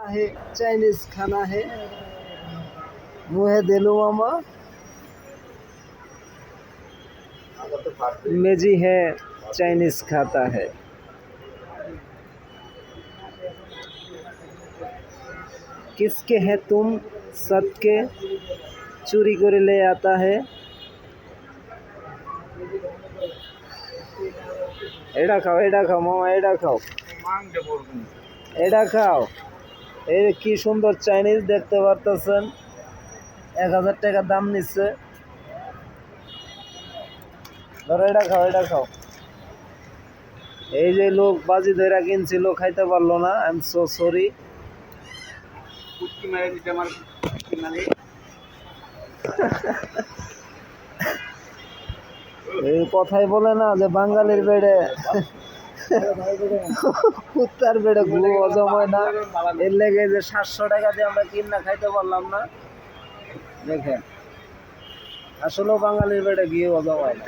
है चाइनीज खाना है मुहे दिलू मामा मेजी है चाइनीज खाता है किसके है तुम सदके चोरी करे ले आता है एडा खाओ मामा एडा खाओ एडा खाओ এই কি সুন্দর চাইনিজ দেখতে পারতেছেন 1000 টাকা দাম নিচ্ছে ধরো এটা খাও এই যে লোক বাজি ধরে কিনছিল খাইতে পারলো না আই এম সো সরি এই কথাই বলে না যে বাঙালির বেড়ে কুত্তার বেড়ে গুলো হজম হয় না এর লেগে যে 700 টাকা দিয়ে আমরা কিনা খাইতে পারলাম না দেখেন আসলে বাঙালির বেড়ে গিয়ে হজম হয় না